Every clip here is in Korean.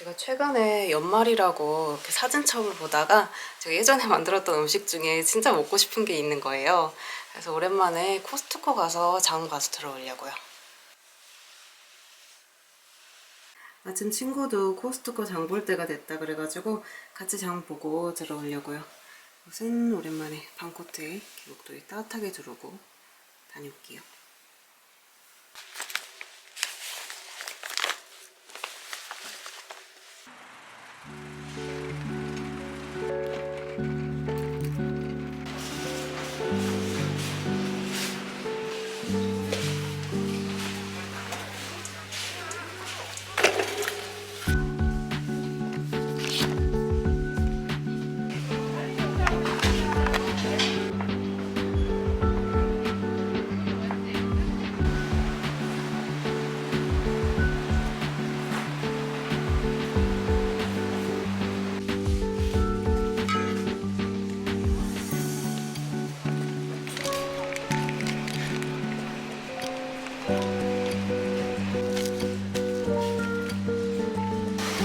제가 최근에 연말이라고 이렇게 사진첩을 보다가 제가 예전에 만들었던 음식 중에 진짜 먹고 싶은 게 있는 거예요. 그래서 오랜만에 코스트코 가서 장 봐서 들어오려고요. 마침 친구도 코스트코 장 볼 때가 됐다 그래가지고 같이 장 보고 들어오려고요. 옷은 오랜만에 반코트에 목도리 따뜻하게 두르고 다녀올게요.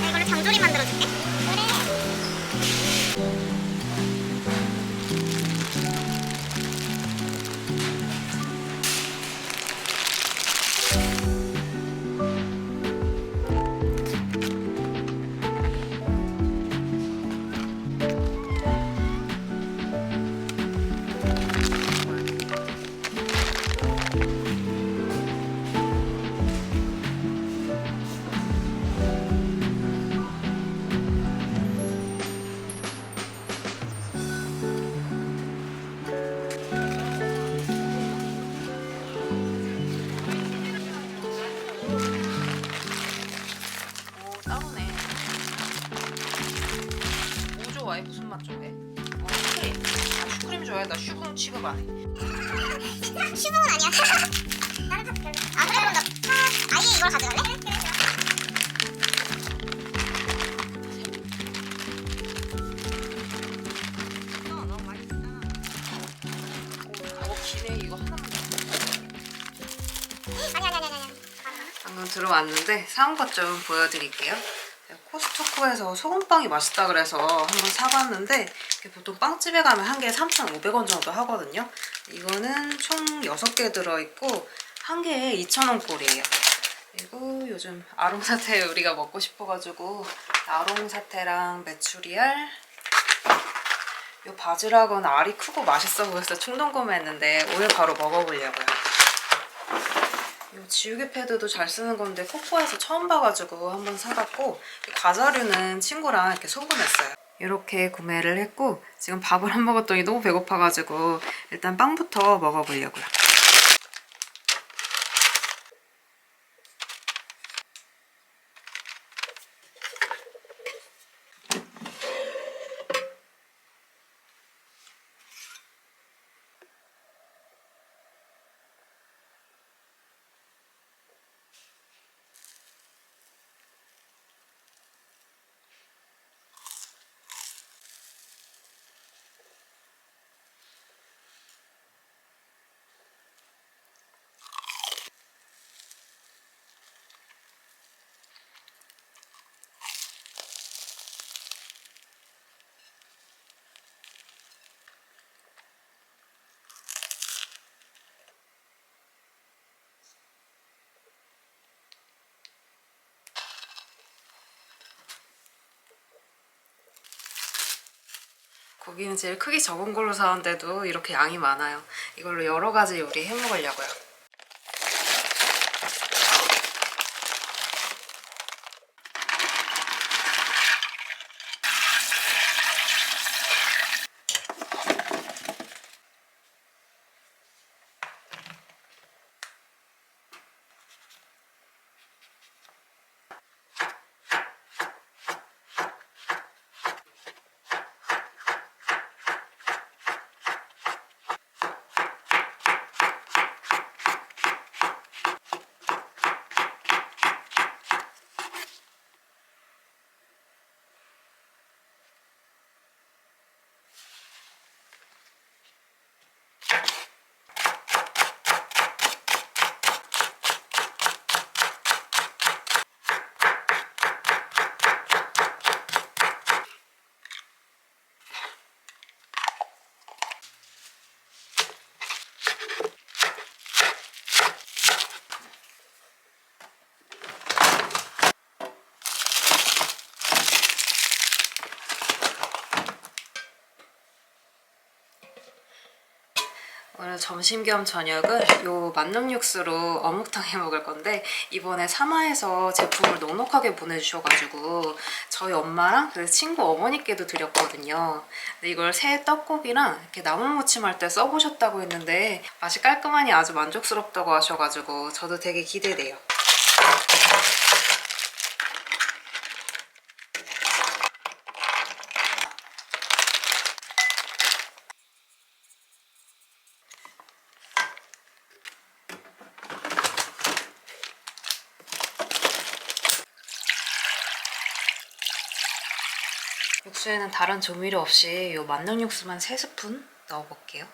이걸로 장조림 만들어줄게. 그래. 오, 따로네. 뭐 좋아해? 무슨 맛 좋아해? 슈크림. 아, 슈크림 좋아해? 나 슈크림 취급 안 해. 슈붕은 아니야. 다른 거 별로. 아 그래 그럼 너 아예 이걸 가져갈래? 그래. 너무 맛있잖아. 오, 기네. 이거 하나만 더. 아니. 방금 들어왔는데 사온 것 좀 보여드릴게요. 제가 코스트코에서 소금빵이 맛있다 그래서 한번 사봤는데 보통 빵집에 가면 한 개에 3,500원 정도 하거든요. 이거는 총 6개 들어있고 한 개에 2,000원 꼴이에요. 그리고 요즘 아롱사태 우리가 먹고 싶어가지고 아롱사태랑 메추리알, 요 바지락은 알이 크고 맛있어 보여서 충동 구매했는데 오늘 바로 먹어보려고요. 이 지우개 패드도 잘 쓰는 건데 코코에서 처음 봐가지고 한번 사봤고, 과자류는 친구랑 이렇게 소분했어요. 이렇게 구매를 했고 지금 밥을 안 먹었더니 너무 배고파가지고 일단 빵부터 먹어보려고요. 고기는 제일 크기 적은 걸로 사는데도 이렇게 양이 많아요. 이걸로 여러 가지 요리 해먹으려고요. 오늘 점심 겸 저녁은 요 만능 육수로 어묵탕 해 먹을 건데 이번에 사마에서 제품을 넉넉하게 보내주셔가지고 저희 엄마랑 그 친구 어머니께도 드렸거든요. 근데 이걸 새 떡국이랑 이렇게 나물무침 할 때 써보셨다고 했는데 맛이 깔끔하니 아주 만족스럽다고 하셔가지고 저도 되게 기대돼요. 육수에는 다른 조미료 없이 이 만능 육수만 3스푼 넣어볼게요.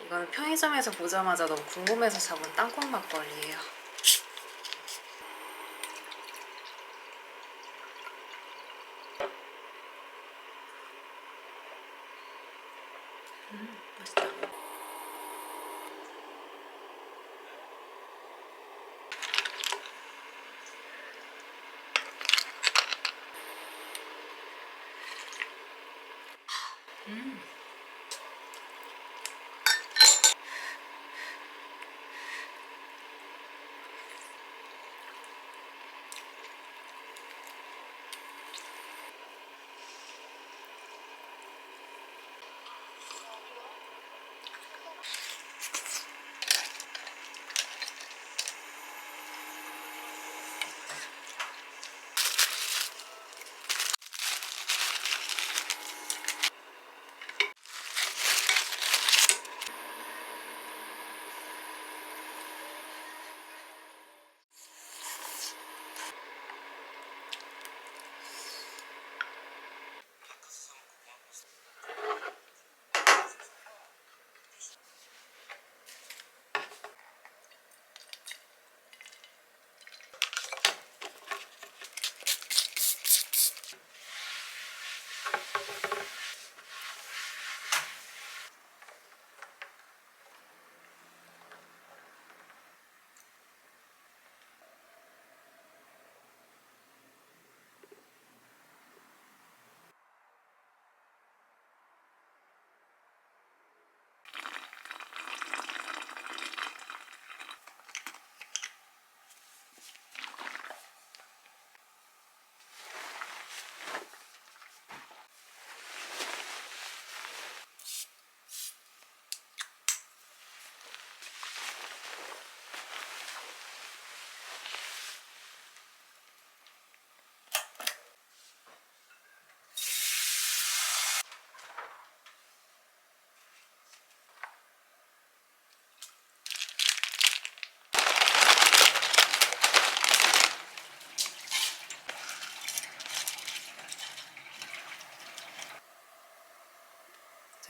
이거는 편의점에서 보자마자 너무 궁금해서 잡은 땅콩 막걸리예요. 맛있다.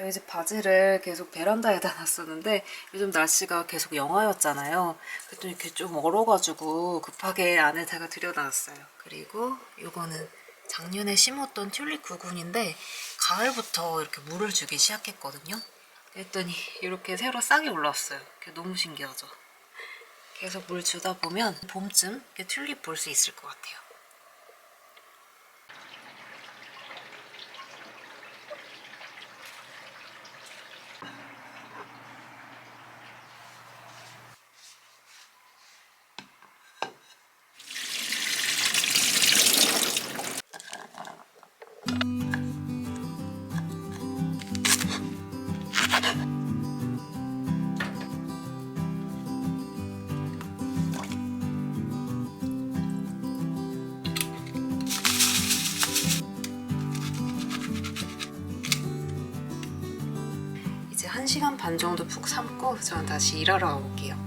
저희 집 바지를 계속 베란다에다 놨었는데 요즘 날씨가 계속 영하였잖아요. 그랬더니 이렇게 좀 얼어가지고 급하게 안에다가 들여놨어요. 그리고 요거는 작년에 심었던 튤립 구근인데 가을부터 이렇게 물을 주기 시작했거든요. 그랬더니 이렇게 새로 싹이 올라왔어요. 너무 신기하죠? 계속 물 주다 보면 봄쯤 이렇게 튤립 볼 수 있을 것 같아요. 이제 1시간 반 정도 푹 삶고 저는 다시 일하러 가볼게요.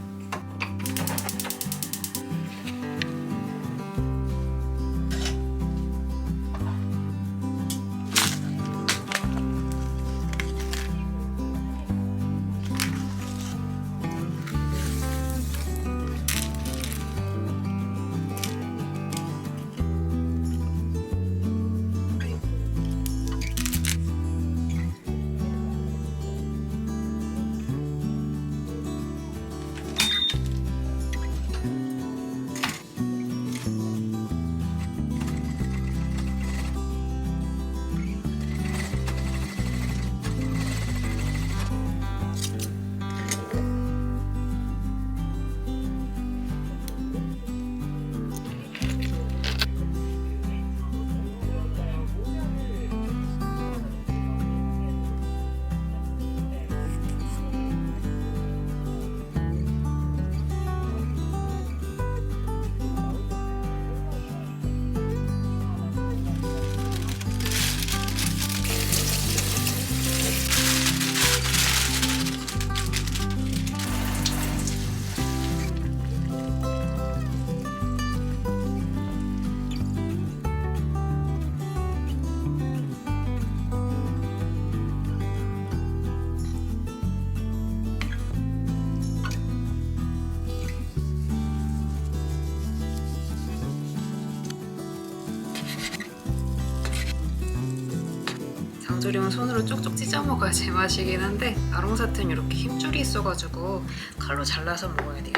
장조림은 손으로 쪽쪽 찢어 먹어야 제맛이긴 한데 아롱사태는 이렇게 힘줄이 있어가지고 칼로 잘라서 먹어야 돼요.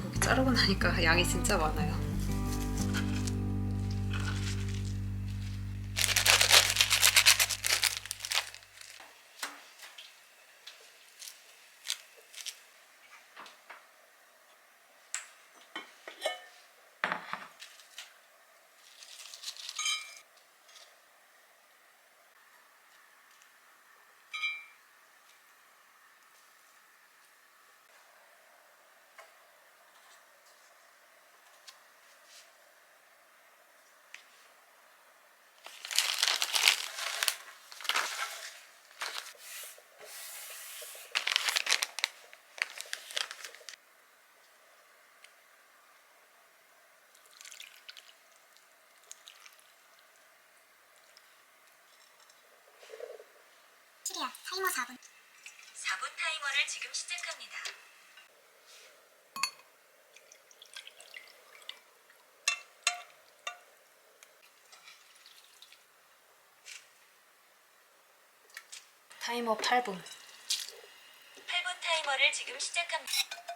고기 자르고 나니까 양이 진짜 많아요. 시리야 타이머 4분. 4분 타이머를 지금 시작합니다. 타이머 8분. 8분 타이머를 지금 시작합니다.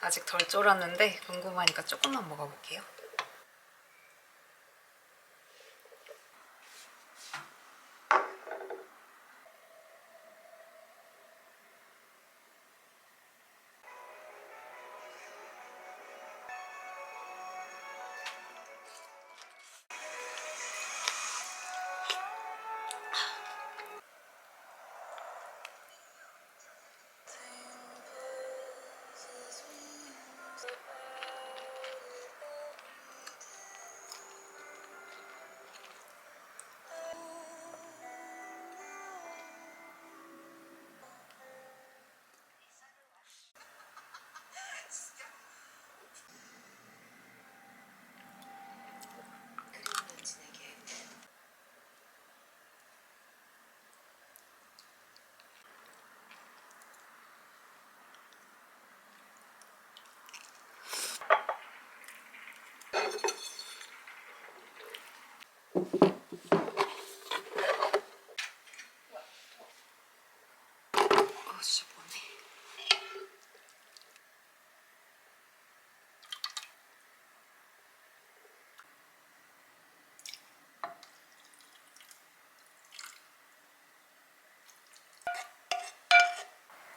아직 덜 쫄았는데 궁금하니까 조금만 먹어볼게요. 진짜 뭐네.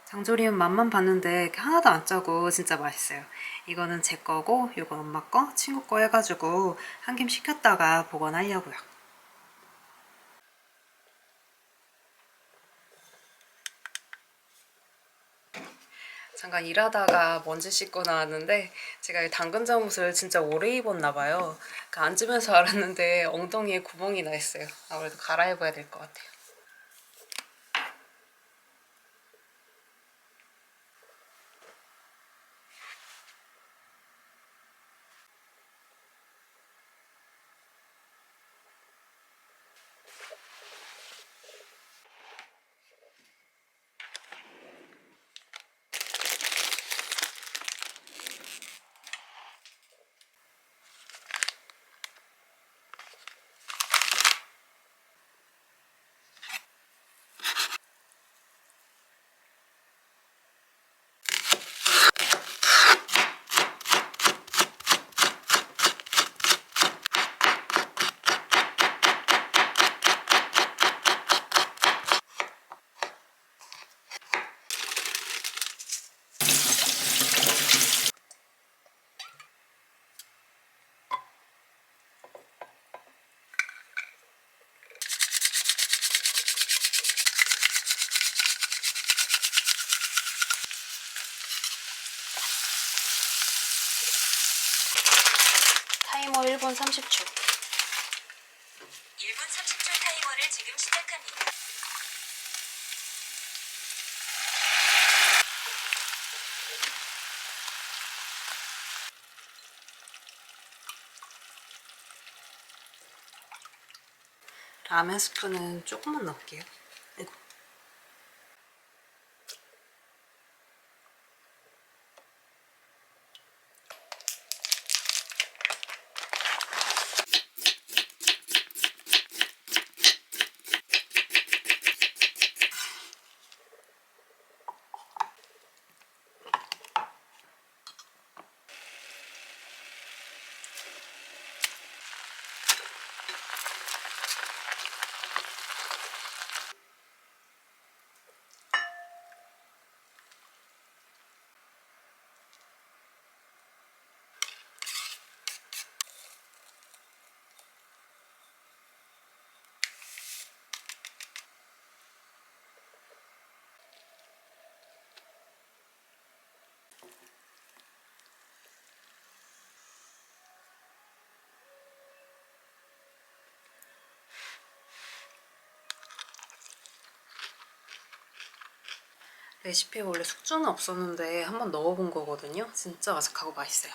장조림은 맛만 봤는데 하나도 안 짜고 진짜 맛있어요. 이거는 제 거고 이건 엄마 거, 친구 거 해가지고 한 김 시켰다가 보관하려고요. 잠깐 일하다가 먼지 씻고 나왔는데 제가 이 당근 잠옷을 진짜 오래 입었나 봐요. 앉으면서 알았는데 엉덩이에 구멍이 나 있어요. 아무래도 갈아입어야 될 것 같아요. 타이머 1분 30초. 1분 30초 타이머를 지금 시작합니다. 라면 스프는 조금만 넣을게요. 아이고. 레시피에 원래 숙주는 없었는데 한번 넣어본 거거든요. 진짜 아삭하고 맛있어요.